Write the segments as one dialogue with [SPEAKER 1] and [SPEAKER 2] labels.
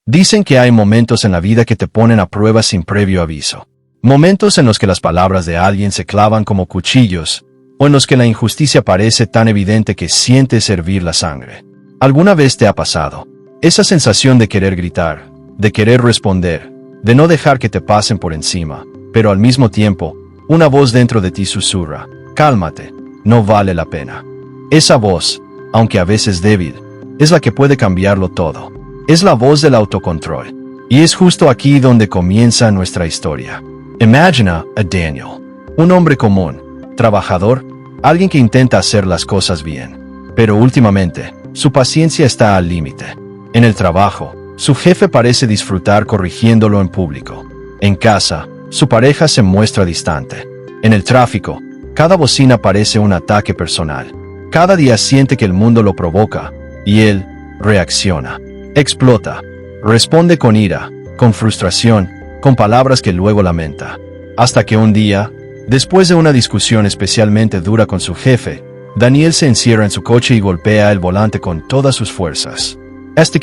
[SPEAKER 1] Dicen que hay momentos en la vida que te ponen a prueba sin previo aviso. Momentos en los que las palabras de alguien se clavan como cuchillos, o en los que la injusticia parece tan evidente que sientes hervir la sangre. ¿Alguna vez te ha pasado? Esa sensación de querer gritar, de querer responder, de no dejar que te pasen por encima, pero al mismo tiempo, una voz dentro de ti susurra, cálmate, no vale la pena. Esa voz, aunque a veces débil, es la que puede cambiarlo todo. Es la voz del autocontrol. Y es justo aquí donde comienza nuestra historia. Imagina a Daniel, un hombre común, trabajador, alguien que intenta hacer las cosas bien. Pero últimamente, su paciencia está al límite. En el trabajo, su jefe parece disfrutar corrigiéndolo en público. En casa, su pareja se muestra distante. En el tráfico, cada bocina parece un ataque personal. Cada día siente que el mundo lo provoca, y él reacciona. Explota. Responde con ira, con frustración, con palabras que luego lamenta. Hasta que un día, después de una discusión especialmente dura con su jefe, Daniel se encierra en su coche y golpea el volante con todas sus fuerzas. Está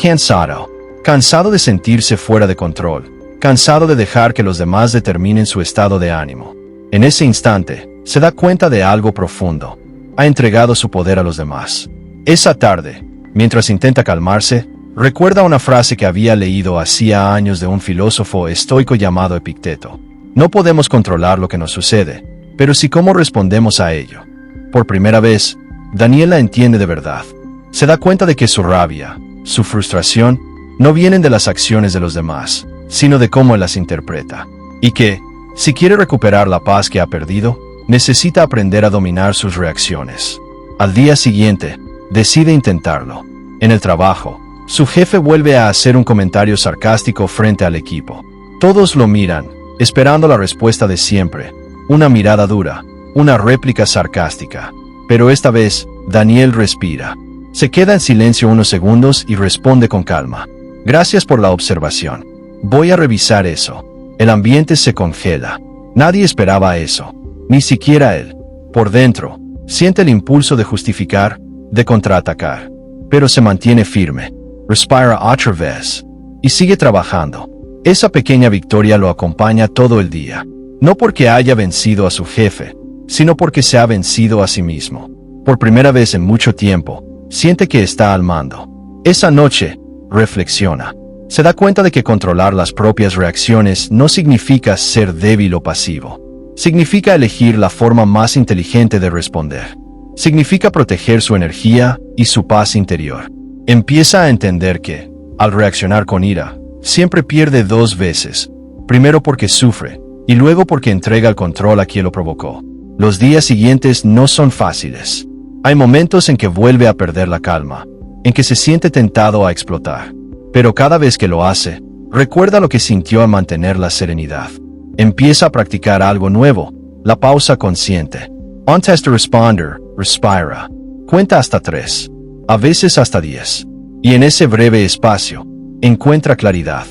[SPEAKER 1] cansado de sentirse fuera de control, cansado de dejar que los demás determinen su estado de ánimo. En ese instante, se da cuenta de algo profundo. Ha entregado su poder a los demás. Esa tarde, mientras intenta calmarse, recuerda una frase que había leído hacía años de un filósofo estoico llamado Epicteto. No podemos controlar lo que nos sucede, pero sí cómo respondemos a ello. Por primera vez, Daniel la entiende de verdad. Se da cuenta de que su rabia, su frustración, no vienen de las acciones de los demás, sino de cómo él las interpreta. Y que, si quiere recuperar la paz que ha perdido, necesita aprender a dominar sus reacciones. Al día siguiente, decide intentarlo. En el trabajo, su jefe vuelve a hacer un comentario sarcástico frente al equipo. Todos lo miran, esperando la respuesta de siempre. Una mirada dura, una réplica sarcástica. Pero esta vez, Daniel respira. Se queda en silencio unos segundos y responde con calma. Gracias por la observación. Voy a revisar eso. El ambiente se congela. Nadie esperaba eso. Ni siquiera él. Por dentro, siente el impulso de justificar, de contraatacar. Pero se mantiene firme. Respira otra vez. Y sigue trabajando. Esa pequeña victoria lo acompaña todo el día. No porque haya vencido a su jefe, sino porque se ha vencido a sí mismo. Por primera vez en mucho tiempo, siente que está al mando. Esa noche, reflexiona. Se da cuenta de que controlar las propias reacciones no significa ser débil o pasivo. Significa elegir la forma más inteligente de responder. Significa proteger su energía y su paz interior. Empieza a entender que, al reaccionar con ira, siempre pierde dos veces. Primero porque sufre, y luego porque entrega el control a quien lo provocó. Los días siguientes no son fáciles. Hay momentos en que vuelve a perder la calma, en que se siente tentado a explotar. Pero cada vez que lo hace, recuerda lo que sintió al mantener la serenidad. Empieza a practicar algo nuevo, la pausa consciente. Antes de responder, respira. Cuenta hasta 3. A veces hasta 10. Y en ese breve espacio, encuentra claridad.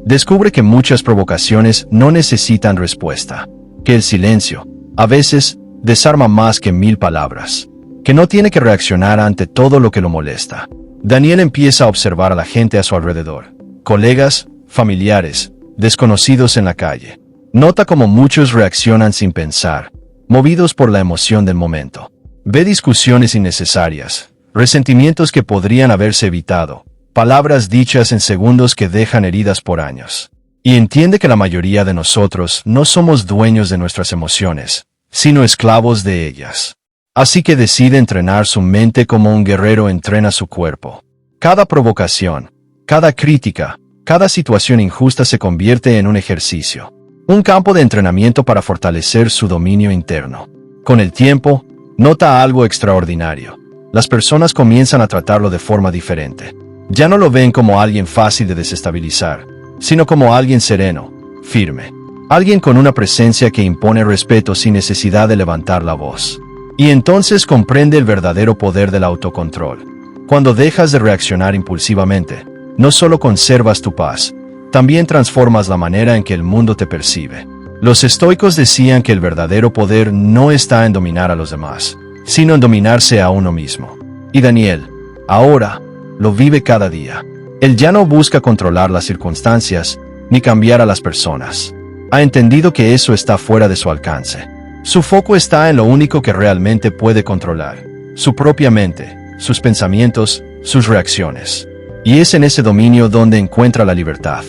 [SPEAKER 1] Descubre que muchas provocaciones no necesitan respuesta. Que el silencio, a veces, desarma más que 1000 palabras. Que no tiene que reaccionar ante todo lo que lo molesta. Daniel empieza a observar a la gente a su alrededor. Colegas, familiares, desconocidos en la calle. Nota cómo muchos reaccionan sin pensar, movidos por la emoción del momento. Ve discusiones innecesarias, resentimientos que podrían haberse evitado, palabras dichas en segundos que dejan heridas por años. Y entiende que la mayoría de nosotros no somos dueños de nuestras emociones, sino esclavos de ellas. Así que decide entrenar su mente como un guerrero entrena su cuerpo. Cada provocación, cada crítica, cada situación injusta se convierte en un ejercicio. Un campo de entrenamiento para fortalecer su dominio interno. Con el tiempo, nota algo extraordinario. Las personas comienzan a tratarlo de forma diferente. Ya no lo ven como alguien fácil de desestabilizar, sino como alguien sereno, firme. Alguien con una presencia que impone respeto sin necesidad de levantar la voz. Y entonces comprende el verdadero poder del autocontrol. Cuando dejas de reaccionar impulsivamente, no solo conservas tu paz, también transformas la manera en que el mundo te percibe. Los estoicos decían que el verdadero poder no está en dominar a los demás, sino en dominarse a uno mismo. Y Daniel, ahora, lo vive cada día. Él ya no busca controlar las circunstancias, ni cambiar a las personas. Ha entendido que eso está fuera de su alcance. Su foco está en lo único que realmente puede controlar: su propia mente, sus pensamientos, sus reacciones. Y es en ese dominio donde encuentra la libertad.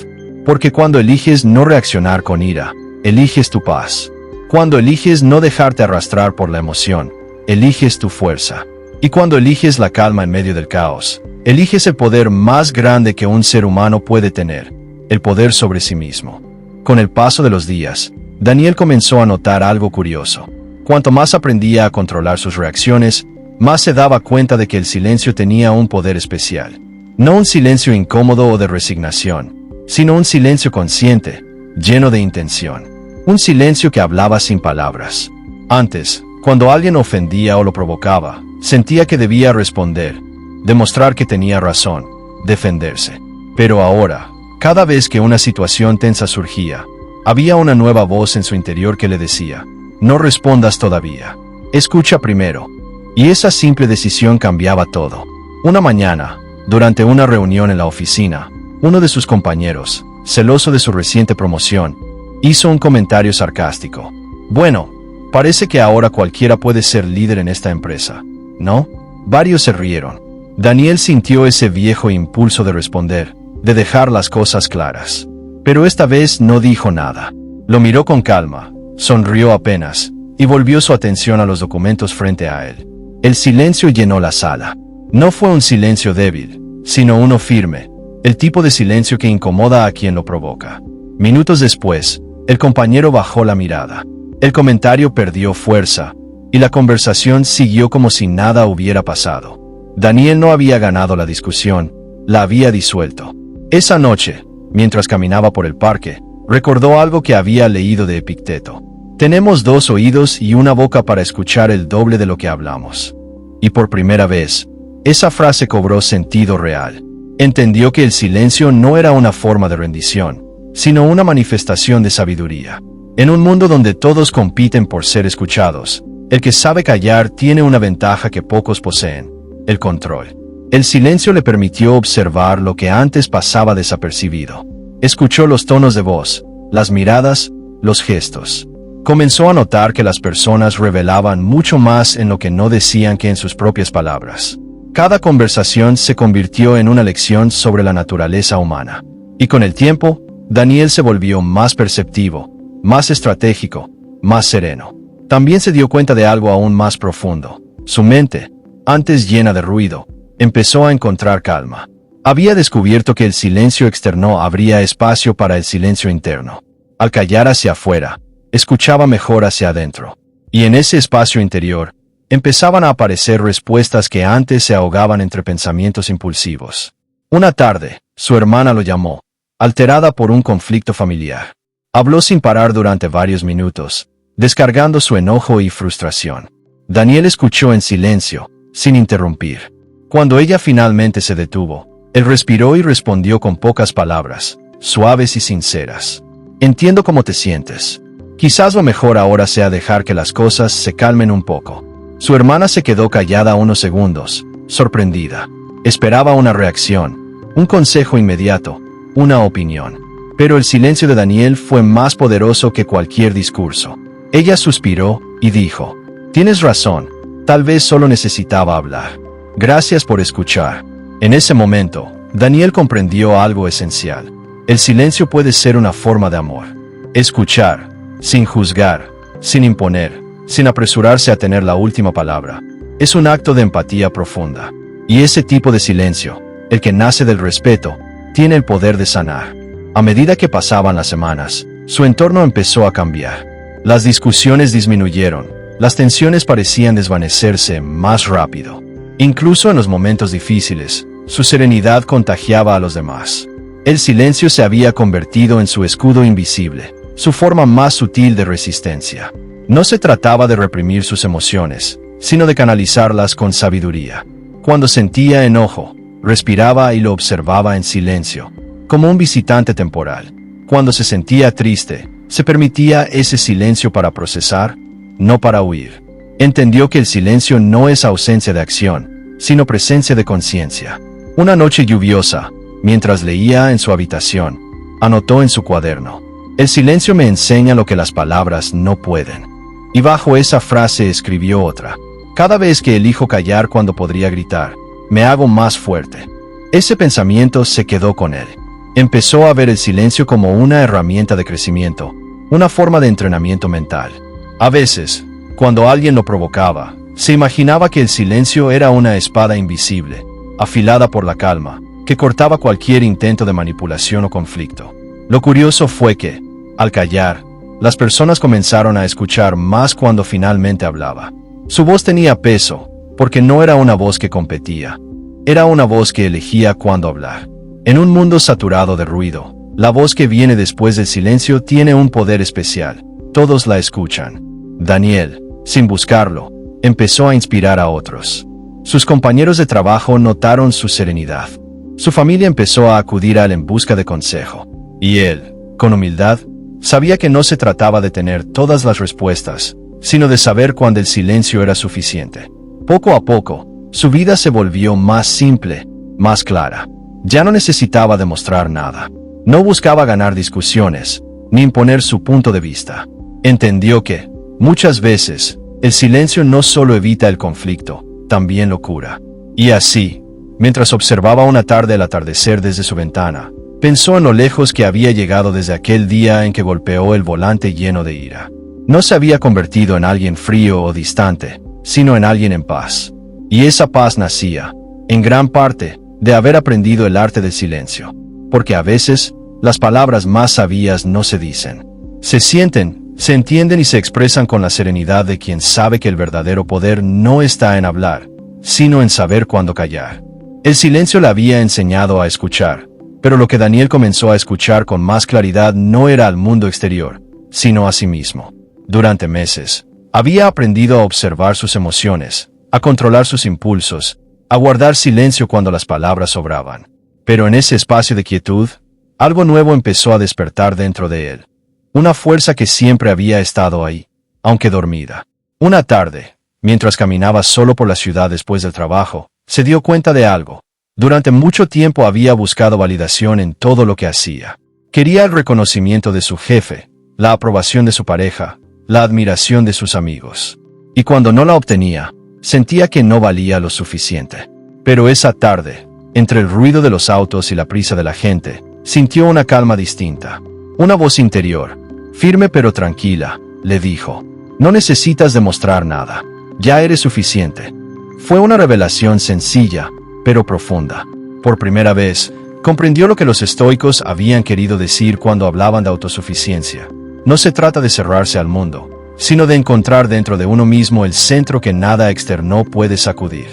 [SPEAKER 1] Porque cuando eliges no reaccionar con ira, eliges tu paz. Cuando eliges no dejarte arrastrar por la emoción, eliges tu fuerza. Y cuando eliges la calma en medio del caos, eliges el poder más grande que un ser humano puede tener: el poder sobre sí mismo. Con el paso de los días, Daniel comenzó a notar algo curioso. Cuanto más aprendía a controlar sus reacciones, más se daba cuenta de que el silencio tenía un poder especial. No un silencio incómodo o de resignación, sino un silencio consciente, lleno de intención. Un silencio que hablaba sin palabras. Antes, cuando alguien ofendía o lo provocaba, sentía que debía responder, demostrar que tenía razón, defenderse. Pero ahora, cada vez que una situación tensa surgía, había una nueva voz en su interior que le decía: no respondas todavía, escucha primero. Y esa simple decisión cambiaba todo. Una mañana, durante una reunión en la oficina, uno de sus compañeros, celoso de su reciente promoción, hizo un comentario sarcástico. Bueno, parece que ahora cualquiera puede ser líder en esta empresa, ¿no? Varios se rieron. Daniel sintió ese viejo impulso de responder, de dejar las cosas claras. Pero esta vez no dijo nada. Lo miró con calma, sonrió apenas, y volvió su atención a los documentos frente a él. El silencio llenó la sala. No fue un silencio débil, sino uno firme, el tipo de silencio que incomoda a quien lo provoca. Minutos después, el compañero bajó la mirada. El comentario perdió fuerza, y la conversación siguió como si nada hubiera pasado. Daniel no había ganado la discusión, la había disuelto. Esa noche, mientras caminaba por el parque, recordó algo que había leído de Epicteto. Tenemos 2 oídos y una boca para escuchar el doble de lo que hablamos. Y por primera vez, esa frase cobró sentido real. Entendió que el silencio no era una forma de rendición, sino una manifestación de sabiduría. En un mundo donde todos compiten por ser escuchados, el que sabe callar tiene una ventaja que pocos poseen: el control. El silencio le permitió observar lo que antes pasaba desapercibido. Escuchó los tonos de voz, las miradas, los gestos. Comenzó a notar que las personas revelaban mucho más en lo que no decían que en sus propias palabras. Cada conversación se convirtió en una lección sobre la naturaleza humana. Y con el tiempo, Daniel se volvió más perceptivo, más estratégico, más sereno. También se dio cuenta de algo aún más profundo. Su mente, antes llena de ruido, empezó a encontrar calma. Había descubierto que el silencio externo abría espacio para el silencio interno. Al callar hacia afuera, escuchaba mejor hacia adentro. Y en ese espacio interior, empezaban a aparecer respuestas que antes se ahogaban entre pensamientos impulsivos. Una tarde, su hermana lo llamó, alterada por un conflicto familiar. Habló sin parar durante varios minutos, descargando su enojo y frustración. Daniel escuchó en silencio, sin interrumpir. Cuando ella finalmente se detuvo, él respiró y respondió con pocas palabras, suaves y sinceras. Entiendo cómo te sientes. Quizás lo mejor ahora sea dejar que las cosas se calmen un poco. Su hermana se quedó callada unos segundos, sorprendida. Esperaba una reacción, un consejo inmediato, una opinión. Pero el silencio de Daniel fue más poderoso que cualquier discurso. Ella suspiró y dijo: tienes razón, tal vez solo necesitaba hablar. Gracias por escuchar. En ese momento, Daniel comprendió algo esencial. El silencio puede ser una forma de amor. Escuchar, sin juzgar, sin imponer, sin apresurarse a tener la última palabra, es un acto de empatía profunda. Y ese tipo de silencio, el que nace del respeto, tiene el poder de sanar. A medida que pasaban las semanas, su entorno empezó a cambiar. Las discusiones disminuyeron, las tensiones parecían desvanecerse más rápido. Incluso en los momentos difíciles, su serenidad contagiaba a los demás. El silencio se había convertido en su escudo invisible, su forma más sutil de resistencia. No se trataba de reprimir sus emociones, sino de canalizarlas con sabiduría. Cuando sentía enojo, respiraba y lo observaba en silencio, como un visitante temporal. Cuando se sentía triste, se permitía ese silencio para procesar, no para huir. Entendió que el silencio no es ausencia de acción, sino presencia de conciencia. Una noche lluviosa, Mientras leía en su habitación, anotó en su cuaderno: el silencio me enseña lo que las palabras no pueden. Y bajo esa frase escribió otra: cada vez que elijo callar cuando podría gritar, me hago más fuerte. Ese pensamiento se quedó con él. Empezó a ver el silencio como una herramienta de crecimiento, una forma de entrenamiento mental. A veces, cuando alguien lo provocaba, se imaginaba que el silencio era una espada invisible, afilada por la calma, que cortaba cualquier intento de manipulación o conflicto. Lo curioso fue que, al callar, las personas comenzaron a escuchar más cuando finalmente hablaba. Su voz tenía peso, porque no era una voz que competía. Era una voz que elegía cuándo hablar. En un mundo saturado de ruido, la voz que viene después del silencio tiene un poder especial. Todos la escuchan. Daniel, sin buscarlo, empezó a inspirar a otros. Sus compañeros de trabajo notaron su serenidad. Su familia empezó a acudir a él en busca de consejo. Y él, con humildad, sabía que no se trataba de tener todas las respuestas, sino de saber cuándo el silencio era suficiente. Poco a poco, su vida se volvió más simple, más clara. Ya no necesitaba demostrar nada. No buscaba ganar discusiones, ni imponer su punto de vista. Entendió que, muchas veces, el silencio no solo evita el conflicto, también lo cura. Y así, mientras observaba una tarde el atardecer desde su ventana, pensó en lo lejos que había llegado desde aquel día en que golpeó el volante lleno de ira. No se había convertido en alguien frío o distante, sino en alguien en paz. Y esa paz nacía, en gran parte, de haber aprendido el arte del silencio. Porque a veces, las palabras más sabias no se dicen. Se sienten, se entienden y se expresan con la serenidad de quien sabe que el verdadero poder no está en hablar, sino en saber cuándo callar. El silencio le había enseñado a escuchar, pero lo que Daniel comenzó a escuchar con más claridad no era al mundo exterior, sino a sí mismo. Durante meses, había aprendido a observar sus emociones, a controlar sus impulsos, a guardar silencio cuando las palabras sobraban. Pero en ese espacio de quietud, algo nuevo empezó a despertar dentro de él. Una fuerza que siempre había estado ahí, aunque dormida. Una tarde, mientras caminaba solo por la ciudad después del trabajo, se dio cuenta de algo. Durante mucho tiempo había buscado validación en todo lo que hacía. Quería el reconocimiento de su jefe, la aprobación de su pareja, la admiración de sus amigos. Y cuando no la obtenía, sentía que no valía lo suficiente. Pero esa tarde, entre el ruido de los autos y la prisa de la gente, sintió una calma distinta. Una voz interior, firme pero tranquila, le dijo: no necesitas demostrar nada. Ya eres suficiente. Fue una revelación sencilla, pero profunda. Por primera vez, comprendió lo que los estoicos habían querido decir cuando hablaban de autosuficiencia. No se trata de cerrarse al mundo, sino de encontrar dentro de uno mismo el centro que nada externo puede sacudir.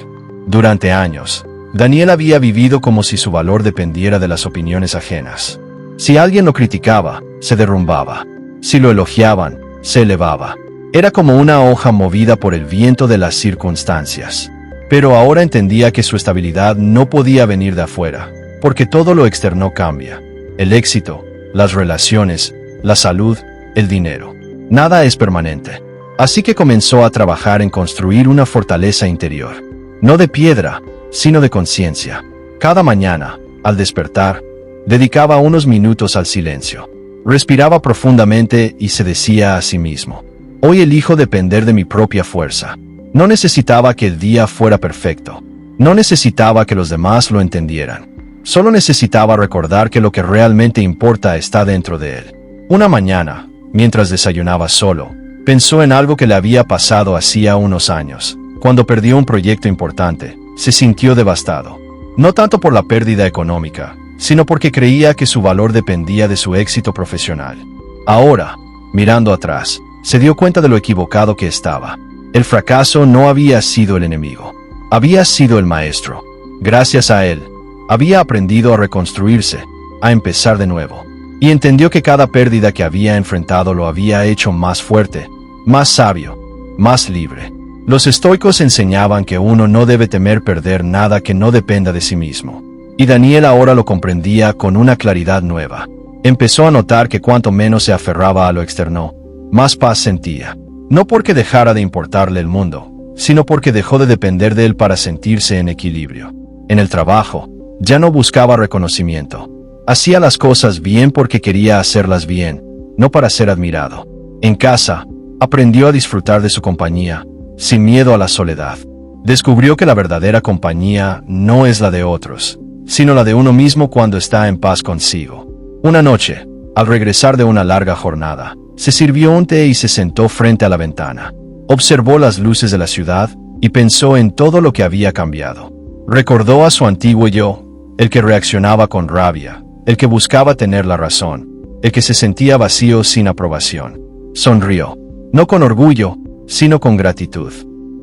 [SPEAKER 1] Durante años, Daniel había vivido como si su valor dependiera de las opiniones ajenas. Si alguien lo criticaba, se derrumbaba. Si lo elogiaban, se elevaba. Era como una hoja movida por el viento de las circunstancias. Pero ahora entendía que su estabilidad no podía venir de afuera, porque todo lo externo cambia. El éxito, las relaciones, la salud, el dinero. Nada es permanente. Así que comenzó a trabajar en construir una fortaleza interior. No de piedra, sino de conciencia. Cada mañana, al despertar, dedicaba unos minutos al silencio. Respiraba profundamente y se decía a sí mismo: hoy elijo depender de mi propia fuerza. No necesitaba que el día fuera perfecto. No necesitaba que los demás lo entendieran. Solo necesitaba recordar que lo que realmente importa está dentro de él. Una mañana, mientras desayunaba solo, pensó en algo que le había pasado hacía unos años. Cuando perdió un proyecto importante, se sintió devastado. No tanto por la pérdida económica, sino porque creía que su valor dependía de su éxito profesional. Ahora, mirando atrás, se dio cuenta de lo equivocado que estaba. El fracaso no había sido el enemigo. Había sido el maestro. Gracias a él, había aprendido a reconstruirse, a empezar de nuevo. Y entendió que cada pérdida que había enfrentado lo había hecho más fuerte, más sabio, más libre. Los estoicos enseñaban que uno no debe temer perder nada que no dependa de sí mismo. Y Daniel ahora lo comprendía con una claridad nueva. Empezó a notar que cuanto menos se aferraba a lo externo, más paz sentía. No porque dejara de importarle el mundo, sino porque dejó de depender de él para sentirse en equilibrio. En el trabajo, Ya no buscaba reconocimiento. Hacía las cosas bien porque quería hacerlas bien, no para ser admirado. En casa, aprendió a disfrutar de su compañía, sin miedo a la soledad. Descubrió que la verdadera compañía no es la de otros, sino la de uno mismo cuando está en paz consigo. Una noche, al regresar de una larga jornada, se sirvió un té y se sentó frente a la ventana. Observó las luces de la ciudad y pensó en todo lo que había cambiado. Recordó a su antiguo yo, el que reaccionaba con rabia, el que buscaba tener la razón, el que se sentía vacío sin aprobación. Sonrió, no con orgullo, sino con gratitud.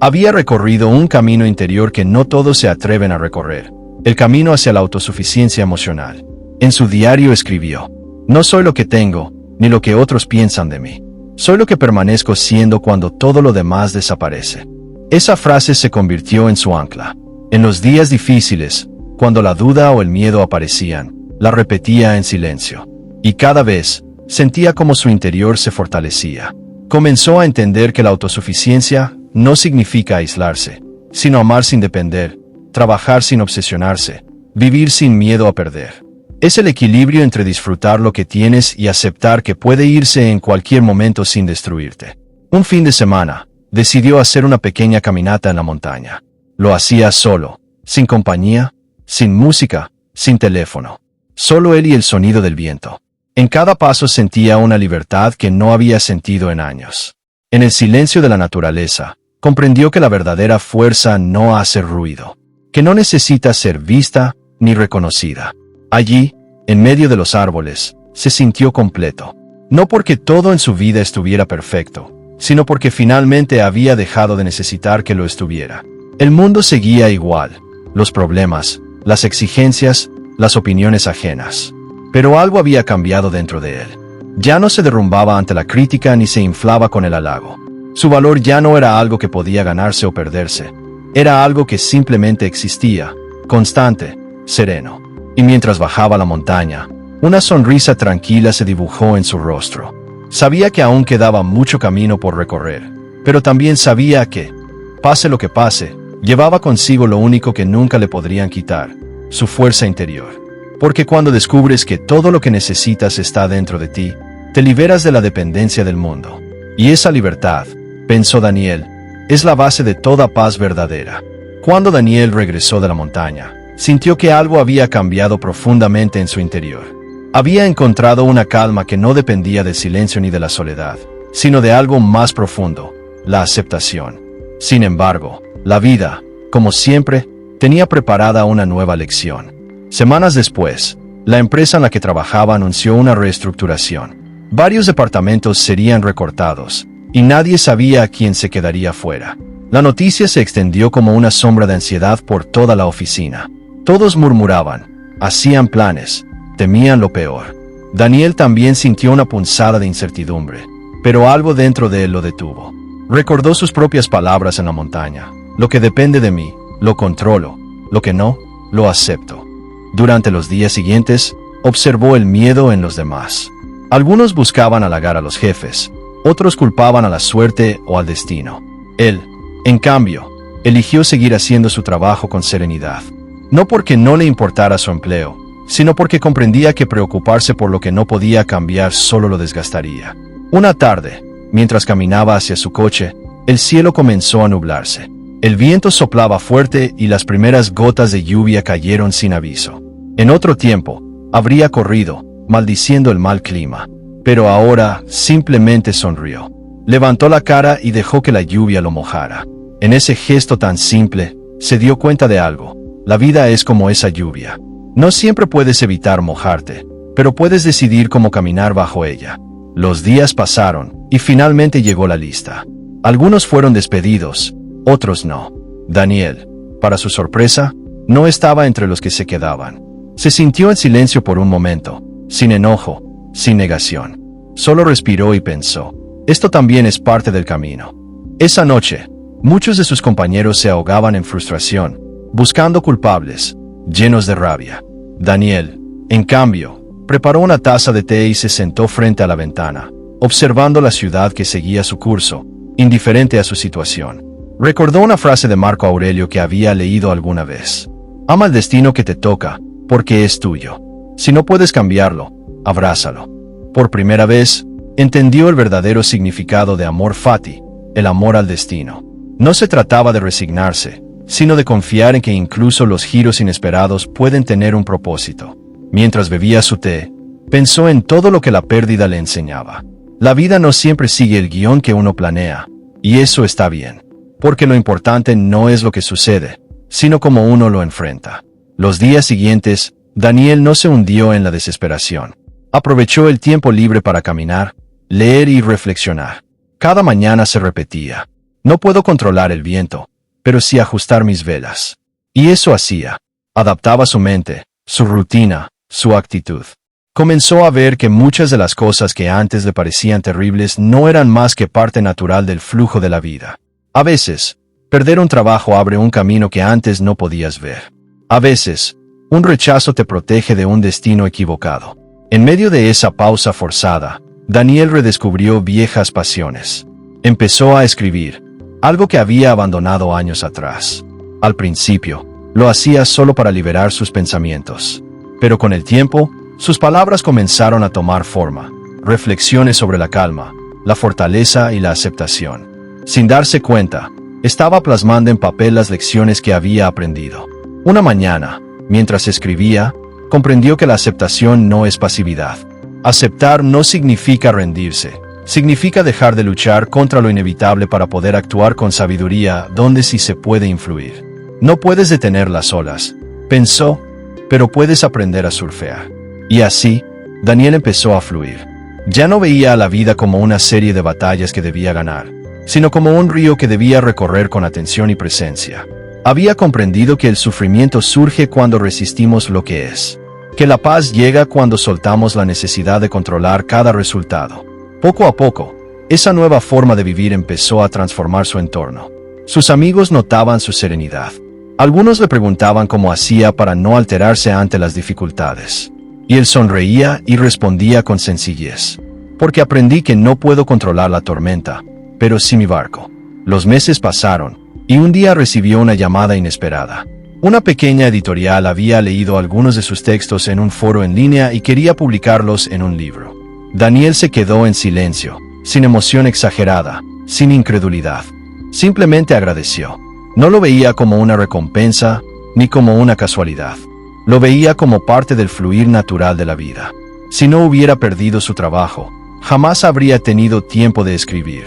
[SPEAKER 1] Había recorrido un camino interior que no todos se atreven a recorrer, el camino hacia la autosuficiencia emocional. En su diario escribió: no soy lo que tengo, ni lo que otros piensan de mí. Soy lo que permanezco siendo cuando todo lo demás desaparece. Esa frase se convirtió en su ancla. En los días difíciles, cuando la duda o el miedo aparecían, la repetía en silencio. Y cada vez, sentía como su interior se fortalecía. Comenzó a entender que la autosuficiencia no significa aislarse, sino amar sin depender, trabajar sin obsesionarse, vivir sin miedo a perder. Es el equilibrio entre disfrutar lo que tienes y aceptar que puede irse en cualquier momento sin destruirte. Un fin de semana, decidió hacer una pequeña caminata en la montaña. Lo hacía solo, sin compañía, sin música, sin teléfono. Solo él y el sonido del viento. En cada paso sentía una libertad que no había sentido en años. En el silencio de la naturaleza, comprendió que la verdadera fuerza no hace ruido, que no necesita ser vista ni reconocida. Allí, en medio de los árboles, se sintió completo. No porque todo en su vida estuviera perfecto, sino porque finalmente había dejado de necesitar que lo estuviera. El mundo seguía igual, los problemas, las exigencias, las opiniones ajenas. Pero algo había cambiado dentro de él. Ya no se derrumbaba ante la crítica ni se inflaba con el halago. Su valor ya no era algo que podía ganarse o perderse. Era algo que simplemente existía, constante, sereno. Y mientras bajaba la montaña, una sonrisa tranquila se dibujó en su rostro. Sabía que aún quedaba mucho camino por recorrer, pero también sabía que, pase lo que pase, llevaba consigo lo único que nunca le podrían quitar: su fuerza interior. Porque cuando descubres que todo lo que necesitas está dentro de ti, te liberas de la dependencia del mundo. Y esa libertad, pensó Daniel, es la base de toda paz verdadera. Cuando Daniel regresó de la montaña, sintió que algo había cambiado profundamente en su interior. Había encontrado una calma que no dependía del silencio ni de la soledad, sino de algo más profundo: la aceptación. Sin embargo, la vida, como siempre, tenía preparada una nueva lección. Semanas después, la empresa en la que trabajaba anunció una reestructuración. Varios departamentos serían recortados, y nadie sabía quién se quedaría fuera. La noticia se extendió como una sombra de ansiedad por toda la oficina. Todos murmuraban, hacían planes, temían lo peor. Daniel también sintió una punzada de incertidumbre, pero algo dentro de él lo detuvo. Recordó sus propias palabras en la montaña: lo que depende de mí, lo controlo; lo que no, lo acepto. Durante los días siguientes, observó el miedo en los demás. Algunos buscaban halagar a los jefes, otros culpaban a la suerte o al destino. Él, en cambio, eligió seguir haciendo su trabajo con serenidad. No porque no le importara su empleo, sino porque comprendía que preocuparse por lo que no podía cambiar solo lo desgastaría. Una tarde, mientras caminaba hacia su coche, el cielo comenzó a nublarse. El viento soplaba fuerte y las primeras gotas de lluvia cayeron sin aviso. En otro tiempo, habría corrido, maldiciendo el mal clima, pero ahora simplemente sonrió. Levantó la cara y dejó que la lluvia lo mojara. En ese gesto tan simple, se dio cuenta de algo: la vida es como esa lluvia. No siempre puedes evitar mojarte, pero puedes decidir cómo caminar bajo ella. Los días pasaron, y finalmente llegó la lista. Algunos fueron despedidos, otros no. Daniel, para su sorpresa, no estaba entre los que se quedaban. Se sintió en silencio por un momento, sin enojo, sin negación. Solo respiró y pensó: esto también es parte del camino. Esa noche, muchos de sus compañeros se ahogaban en frustración, buscando culpables, llenos de rabia. Daniel, en cambio, preparó una taza de té y se sentó frente a la ventana, observando la ciudad que seguía su curso, indiferente a su situación. Recordó una frase de Marco Aurelio que había leído alguna vez: ama el destino que te toca, porque es tuyo. Si no puedes cambiarlo, abrázalo. Por primera vez, entendió el verdadero significado de amor fati, el amor al destino. No se trataba de resignarse, sino de confiar en que incluso los giros inesperados pueden tener un propósito. Mientras bebía su té, pensó en todo lo que la pérdida le enseñaba. La vida no siempre sigue el guión que uno planea, y eso está bien, porque lo importante no es lo que sucede, sino cómo uno lo enfrenta. Los días siguientes, Daniel no se hundió en la desesperación. Aprovechó el tiempo libre para caminar, leer y reflexionar. Cada mañana se repetía: no puedo controlar el viento, pero sí ajustar mis velas. Y eso hacía. Adaptaba su mente, su rutina, su actitud. Comenzó a ver que muchas de las cosas que antes le parecían terribles no eran más que parte natural del flujo de la vida. A veces, perder un trabajo abre un camino que antes no podías ver. A veces, un rechazo te protege de un destino equivocado. En medio de esa pausa forzada, Daniel redescubrió viejas pasiones. Empezó a escribir, algo que había abandonado años atrás. Al principio, lo hacía solo para liberar sus pensamientos. Pero con el tiempo, sus palabras comenzaron a tomar forma, reflexiones sobre la calma, la fortaleza y la aceptación. Sin darse cuenta, estaba plasmando en papel las lecciones que había aprendido. Una mañana, mientras escribía, comprendió que la aceptación no es pasividad. Aceptar no significa rendirse, significa dejar de luchar contra lo inevitable para poder actuar con sabiduría donde sí se puede influir. No puedes detener las olas, pensó, pero puedes aprender a surfear. Y así, Daniel empezó a fluir. Ya no veía a la vida como una serie de batallas que debía ganar, sino como un río que debía recorrer con atención y presencia. Había comprendido que el sufrimiento surge cuando resistimos lo que es, que la paz llega cuando soltamos la necesidad de controlar cada resultado. Poco a poco, esa nueva forma de vivir empezó a transformar su entorno. Sus amigos notaban su serenidad. Algunos le preguntaban cómo hacía para no alterarse ante las dificultades. Y él sonreía y respondía con sencillez: porque aprendí que no puedo controlar la tormenta, pero sí mi barco. Los meses pasaron, y un día recibió una llamada inesperada. Una pequeña editorial había leído algunos de sus textos en un foro en línea y quería publicarlos en un libro. Daniel se quedó en silencio, sin emoción exagerada, sin incredulidad. Simplemente agradeció. No lo veía como una recompensa, ni como una casualidad. Lo veía como parte del fluir natural de la vida. Si no hubiera perdido su trabajo, jamás habría tenido tiempo de escribir.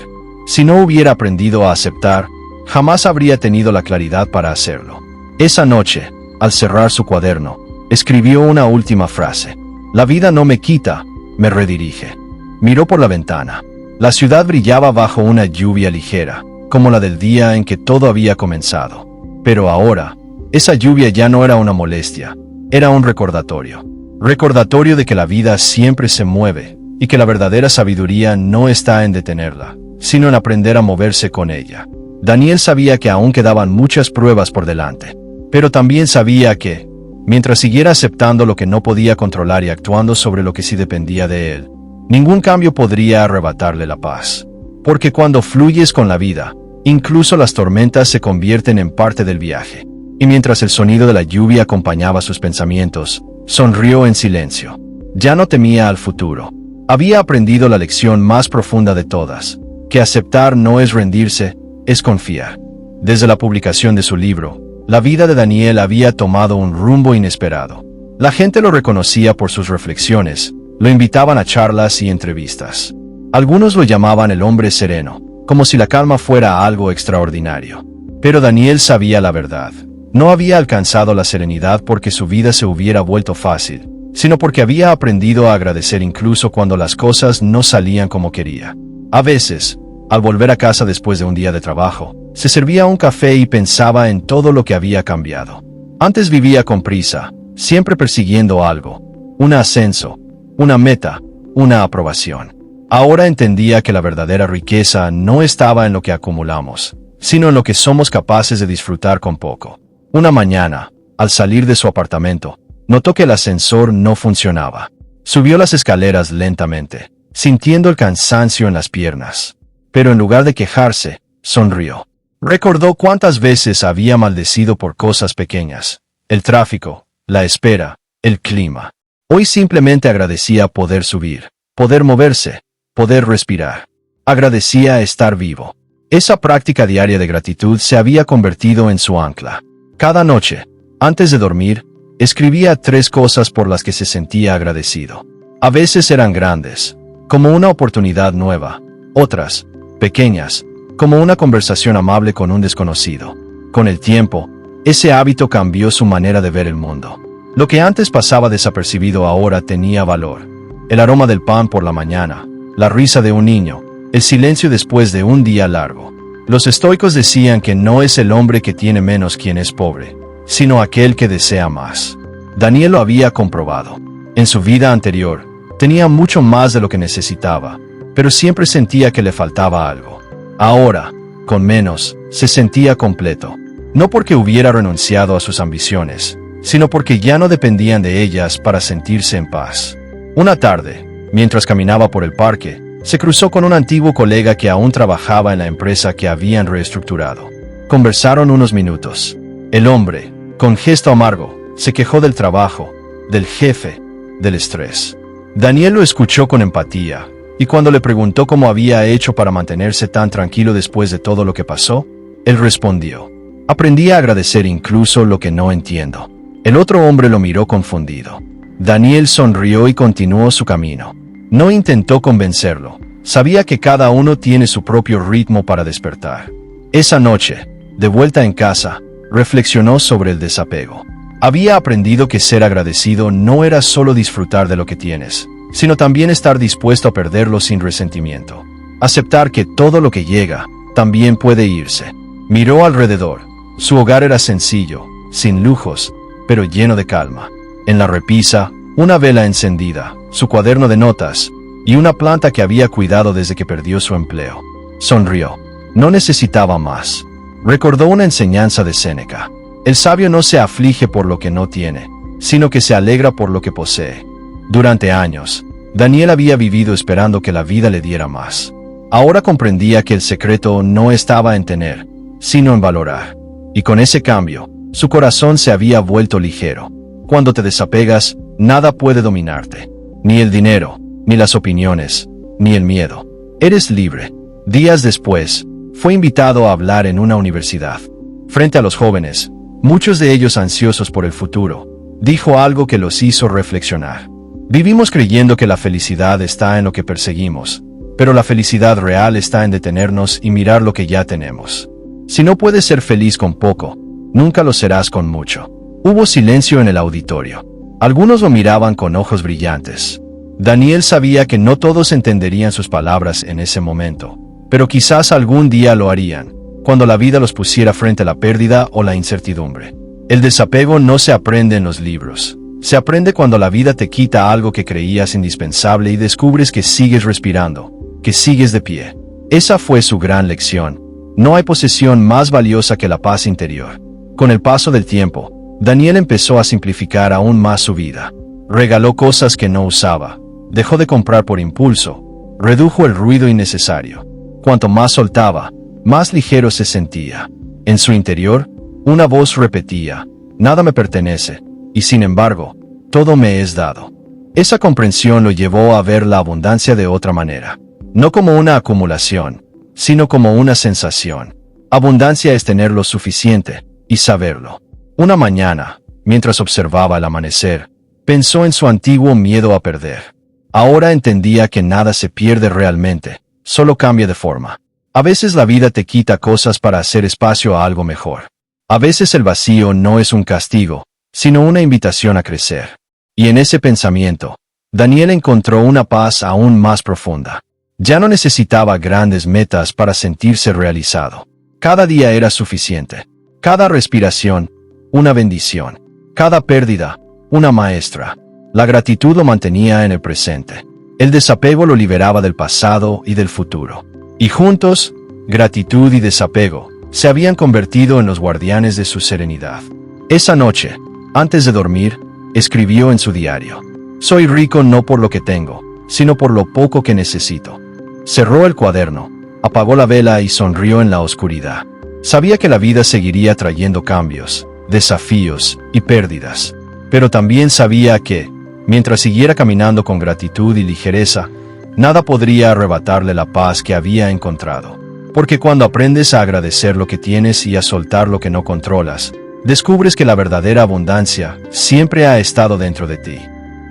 [SPEAKER 1] Si no hubiera aprendido a aceptar, jamás habría tenido la claridad para hacerlo. Esa noche, al cerrar su cuaderno, escribió una última frase: la vida no me quita, me redirige. Miró por la ventana. La ciudad brillaba bajo una lluvia ligera, como la del día en que todo había comenzado. Pero ahora, esa lluvia ya no era una molestia. Era un recordatorio. Recordatorio de que la vida siempre se mueve, y que la verdadera sabiduría no está en detenerla, sino en aprender a moverse con ella. Daniel sabía que aún quedaban muchas pruebas por delante, pero también sabía que, mientras siguiera aceptando lo que no podía controlar y actuando sobre lo que sí dependía de él, ningún cambio podría arrebatarle la paz. Porque cuando fluyes con la vida, incluso las tormentas se convierten en parte del viaje. Y mientras el sonido de la lluvia acompañaba sus pensamientos, sonrió en silencio. Ya no temía al futuro. Había aprendido la lección más profunda de todas, que aceptar no es rendirse, es confiar. Desde la publicación de su libro, la vida de Daniel había tomado un rumbo inesperado. La gente lo reconocía por sus reflexiones, lo invitaban a charlas y entrevistas. Algunos lo llamaban el hombre sereno, como si la calma fuera algo extraordinario. Pero Daniel sabía la verdad. No había alcanzado la serenidad porque su vida se hubiera vuelto fácil, sino porque había aprendido a agradecer incluso cuando las cosas no salían como quería. A veces, al volver a casa después de un día de trabajo, se servía un café y pensaba en todo lo que había cambiado. Antes vivía con prisa, siempre persiguiendo algo, un ascenso, una meta, una aprobación. Ahora entendía que la verdadera riqueza no estaba en lo que acumulamos, sino en lo que somos capaces de disfrutar con poco. Una mañana, al salir de su apartamento, notó que el ascensor no funcionaba. Subió las escaleras lentamente, sintiendo el cansancio en las piernas. Pero en lugar de quejarse, sonrió. Recordó cuántas veces había maldecido por cosas pequeñas: el tráfico, la espera, el clima. Hoy simplemente agradecía poder subir, poder moverse, poder respirar. Agradecía estar vivo. Esa práctica diaria de gratitud se había convertido en su ancla. Cada noche, antes de dormir, escribía 3 cosas por las que se sentía agradecido. A veces eran grandes, como una oportunidad nueva. Otras, pequeñas, como una conversación amable con un desconocido. Con el tiempo, ese hábito cambió su manera de ver el mundo. Lo que antes pasaba desapercibido ahora tenía valor. El aroma del pan por la mañana, la risa de un niño, el silencio después de un día largo. Los estoicos decían que no es el hombre que tiene menos quien es pobre, sino aquel que desea más. Daniel lo había comprobado. En su vida anterior, tenía mucho más de lo que necesitaba, pero siempre sentía que le faltaba algo. Ahora, con menos, se sentía completo. No porque hubiera renunciado a sus ambiciones, sino porque ya no dependían de ellas para sentirse en paz. Una tarde, mientras caminaba por el parque, se cruzó con un antiguo colega que aún trabajaba en la empresa que habían reestructurado. Conversaron unos minutos. El hombre, con gesto amargo, se quejó del trabajo, del jefe, del estrés. Daniel lo escuchó con empatía, y cuando le preguntó cómo había hecho para mantenerse tan tranquilo después de todo lo que pasó, él respondió: aprendí a agradecer incluso lo que no entiendo. El otro hombre lo miró confundido. Daniel sonrió y continuó su camino. No intentó convencerlo. Sabía que cada uno tiene su propio ritmo para despertar. Esa noche, de vuelta en casa, reflexionó sobre el desapego. Había aprendido que ser agradecido no era solo disfrutar de lo que tienes, sino también estar dispuesto a perderlo sin resentimiento. Aceptar que todo lo que llega, también puede irse. Miró alrededor. Su hogar era sencillo, sin lujos, pero lleno de calma. En la repisa, una vela encendida, su cuaderno de notas, y una planta que había cuidado desde que perdió su empleo. Sonrió. No necesitaba más. Recordó una enseñanza de Séneca. El sabio no se aflige por lo que no tiene, sino que se alegra por lo que posee. Durante años, Daniel había vivido esperando que la vida le diera más. Ahora comprendía que el secreto no estaba en tener, sino en valorar. Y con ese cambio, su corazón se había vuelto ligero. Cuando te desapegas, nada puede dominarte. Ni el dinero, ni las opiniones, ni el miedo. Eres libre. Días después, fue invitado a hablar en una universidad. Frente a los jóvenes, muchos de ellos ansiosos por el futuro, dijo algo que los hizo reflexionar. Vivimos creyendo que la felicidad está en lo que perseguimos, pero la felicidad real está en detenernos y mirar lo que ya tenemos. Si no puedes ser feliz con poco, nunca lo serás con mucho. Hubo silencio en el auditorio. Algunos lo miraban con ojos brillantes. Daniel sabía que no todos entenderían sus palabras en ese momento, pero quizás algún día lo harían, cuando la vida los pusiera frente a la pérdida o la incertidumbre. El desapego no se aprende en los libros. Se aprende cuando la vida te quita algo que creías indispensable y descubres que sigues respirando, que sigues de pie. Esa fue su gran lección. No hay posesión más valiosa que la paz interior. Con el paso del tiempo, Daniel empezó a simplificar aún más su vida. Regaló cosas que no usaba. Dejó de comprar por impulso. Redujo el ruido innecesario. Cuanto más soltaba, más ligero se sentía. En su interior, una voz repetía: nada me pertenece, y sin embargo, todo me es dado. Esa comprensión lo llevó a ver la abundancia de otra manera. No como una acumulación, sino como una sensación. Abundancia es tener lo suficiente, y saberlo. Una mañana, mientras observaba el amanecer, pensó en su antiguo miedo a perder. Ahora entendía que nada se pierde realmente, solo cambia de forma. A veces la vida te quita cosas para hacer espacio a algo mejor. A veces el vacío no es un castigo, sino una invitación a crecer. Y en ese pensamiento, Daniel encontró una paz aún más profunda. Ya no necesitaba grandes metas para sentirse realizado. Cada día era suficiente. Cada respiración, una bendición. Cada pérdida, una maestra. La gratitud lo mantenía en el presente. El desapego lo liberaba del pasado y del futuro. Y juntos, gratitud y desapego, se habían convertido en los guardianes de su serenidad. Esa noche, antes de dormir, escribió en su diario: soy rico no por lo que tengo, sino por lo poco que necesito. Cerró el cuaderno, apagó la vela y sonrió en la oscuridad. Sabía que la vida seguiría trayendo cambios, desafíos y pérdidas. Pero también sabía que, mientras siguiera caminando con gratitud y ligereza, nada podría arrebatarle la paz que había encontrado. Porque cuando aprendes a agradecer lo que tienes y a soltar lo que no controlas, descubres que la verdadera abundancia siempre ha estado dentro de ti.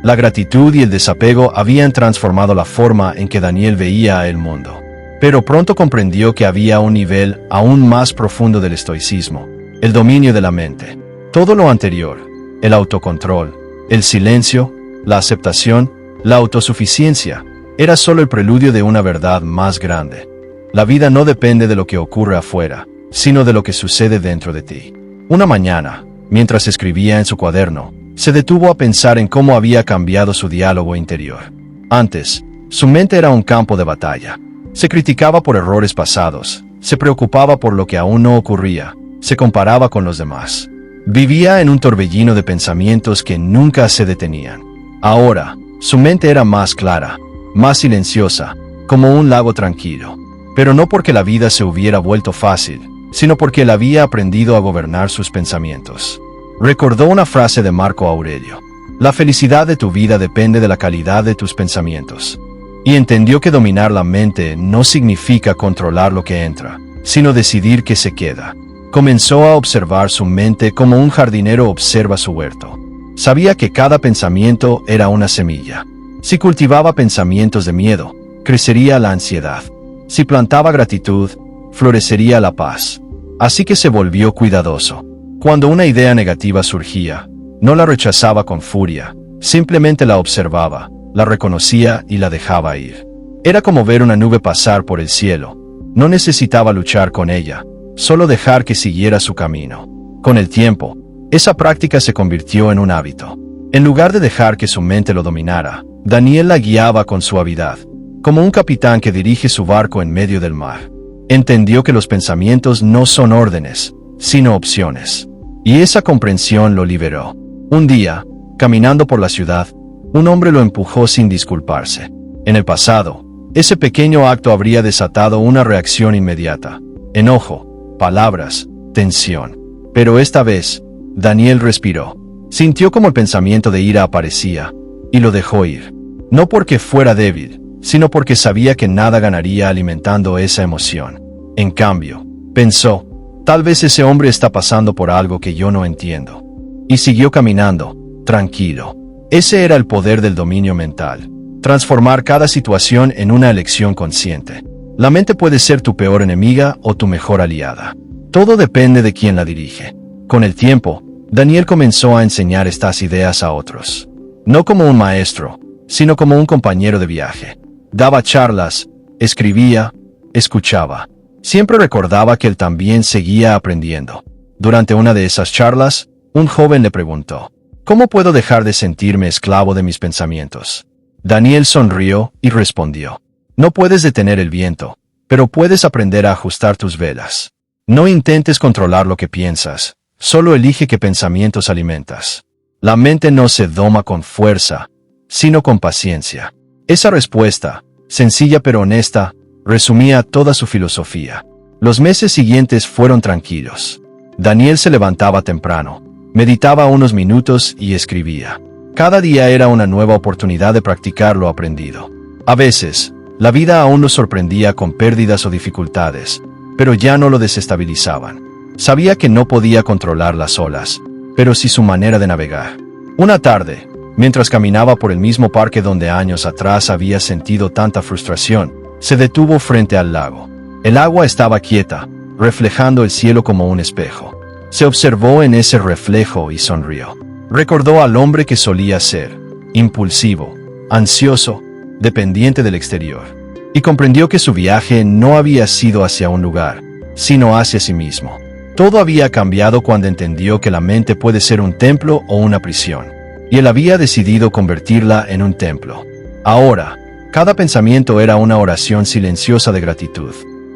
[SPEAKER 1] La gratitud y el desapego habían transformado la forma en que Daniel veía el mundo. Pero pronto comprendió que había un nivel aún más profundo del estoicismo, el dominio de la mente. Todo lo anterior, el autocontrol, el silencio, la aceptación, la autosuficiencia, era solo el preludio de una verdad más grande. La vida no depende de lo que ocurre afuera, sino de lo que sucede dentro de ti. Una mañana, mientras escribía en su cuaderno, se detuvo a pensar en cómo había cambiado su diálogo interior. Antes, su mente era un campo de batalla. Se criticaba por errores pasados, se preocupaba por lo que aún no ocurría, se comparaba con los demás. Vivía en un torbellino de pensamientos que nunca se detenían. Ahora, su mente era más clara, más silenciosa, como un lago tranquilo. Pero no porque la vida se hubiera vuelto fácil, sino porque él había aprendido a gobernar sus pensamientos. Recordó una frase de Marco Aurelio: la felicidad de tu vida depende de la calidad de tus pensamientos. Y entendió que dominar la mente no significa controlar lo que entra, sino decidir qué se queda. Comenzó a observar su mente como un jardinero observa su huerto. Sabía que cada pensamiento era una semilla. Si cultivaba pensamientos de miedo, crecería la ansiedad. Si plantaba gratitud, florecería la paz. Así que se volvió cuidadoso. Cuando una idea negativa surgía, no la rechazaba con furia, simplemente la observaba, la reconocía y la dejaba ir. Era como ver una nube pasar por el cielo. No necesitaba luchar con ella, solo dejar que siguiera su camino. Con el tiempo, esa práctica se convirtió en un hábito. En lugar de dejar que su mente lo dominara, Daniel la guiaba con suavidad, como un capitán que dirige su barco en medio del mar. Entendió que los pensamientos no son órdenes, sino opciones. Y esa comprensión lo liberó. Un día, caminando por la ciudad, un hombre lo empujó sin disculparse. En el pasado, ese pequeño acto habría desatado una reacción inmediata: enojo, palabras, tensión. Pero esta vez, Daniel respiró. Sintió como el pensamiento de ira aparecía, y lo dejó ir. No porque fuera débil, sino porque sabía que nada ganaría alimentando esa emoción. En cambio, pensó: tal vez ese hombre está pasando por algo que yo no entiendo. Y siguió caminando, tranquilo. Ese era el poder del dominio mental. Transformar cada situación en una elección consciente. La mente puede ser tu peor enemiga o tu mejor aliada. Todo depende de quién la dirige. Con el tiempo, Daniel comenzó a enseñar estas ideas a otros. No como un maestro, sino como un compañero de viaje. Daba charlas, escribía, escuchaba. Siempre recordaba que él también seguía aprendiendo. Durante una de esas charlas, un joven le preguntó: ¿cómo puedo dejar de sentirme esclavo de mis pensamientos? Daniel sonrió y respondió: no puedes detener el viento, pero puedes aprender a ajustar tus velas. No intentes controlar lo que piensas, solo elige qué pensamientos alimentas. La mente no se doma con fuerza, sino con paciencia. Esa respuesta, sencilla pero honesta, resumía toda su filosofía. Los meses siguientes fueron tranquilos. Daniel se levantaba temprano, meditaba unos minutos y escribía. Cada día era una nueva oportunidad de practicar lo aprendido. A veces, la vida aún lo sorprendía con pérdidas o dificultades, pero ya no lo desestabilizaban. Sabía que no podía controlar las olas, pero sí su manera de navegar. Una tarde, mientras caminaba por el mismo parque donde años atrás había sentido tanta frustración, se detuvo frente al lago. El agua estaba quieta, reflejando el cielo como un espejo. Se observó en ese reflejo y sonrió. Recordó al hombre que solía ser: impulsivo, ansioso, dependiente del exterior. Y comprendió que su viaje no había sido hacia un lugar, sino hacia sí mismo. Todo había cambiado cuando entendió que la mente puede ser un templo o una prisión. Y él había decidido convertirla en un templo. Ahora, cada pensamiento era una oración silenciosa de gratitud.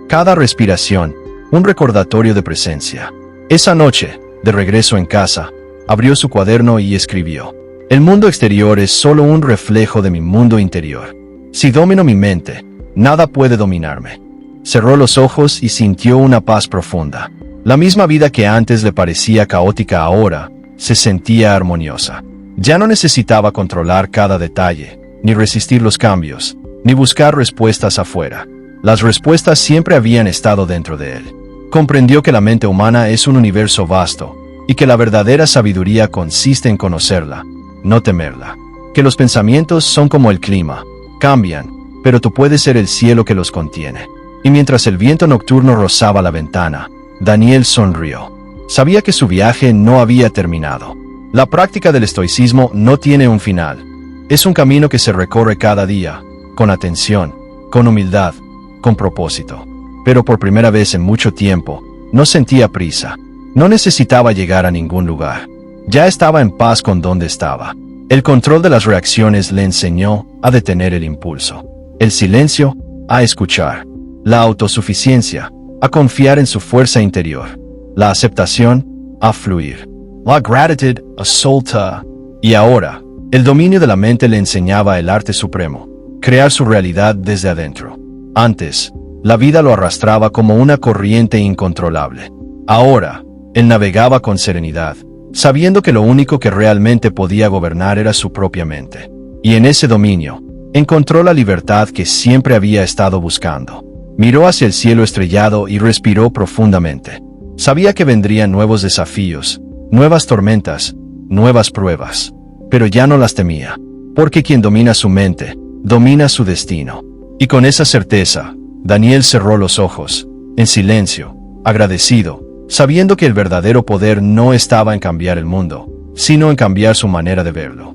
[SPEAKER 1] Cada respiración, un recordatorio de presencia. Esa noche, de regreso en casa, abrió su cuaderno y escribió: el mundo exterior es solo un reflejo de mi mundo interior. Si domino mi mente, nada puede dominarme. Cerró los ojos y sintió una paz profunda. La misma vida que antes le parecía caótica ahora se sentía armoniosa. Ya no necesitaba controlar cada detalle, ni resistir los cambios, ni buscar respuestas afuera. Las respuestas siempre habían estado dentro de él. Comprendió que la mente humana es un universo vasto, y que la verdadera sabiduría consiste en conocerla, no temerla. Que los pensamientos son como el clima, cambian, pero tú puedes ser el cielo que los contiene. Y mientras el viento nocturno rozaba la ventana, Daniel sonrió. Sabía que su viaje no había terminado. La práctica del estoicismo no tiene un final. Es un camino que se recorre cada día, con atención, con humildad, con propósito. Pero por primera vez en mucho tiempo, no sentía prisa. No necesitaba llegar a ningún lugar. Ya estaba en paz con donde estaba. El control de las reacciones le enseñó a detener el impulso. El silencio, a escuchar. La autosuficiencia, a confiar en su fuerza interior. La aceptación, a fluir. La gratitud, a soltar. Y ahora, el dominio de la mente le enseñaba el arte supremo, crear su realidad desde adentro. Antes, la vida lo arrastraba como una corriente incontrolable. Ahora, él navegaba con serenidad, sabiendo que lo único que realmente podía gobernar era su propia mente. Y en ese dominio, encontró la libertad que siempre había estado buscando. Miró hacia el cielo estrellado y respiró profundamente. Sabía que vendrían nuevos desafíos, nuevas tormentas, nuevas pruebas. Pero ya no las temía, porque quien domina su mente, domina su destino. Y con esa certeza, Daniel cerró los ojos, en silencio, agradecido, sabiendo que el verdadero poder no estaba en cambiar el mundo, sino en cambiar su manera de verlo.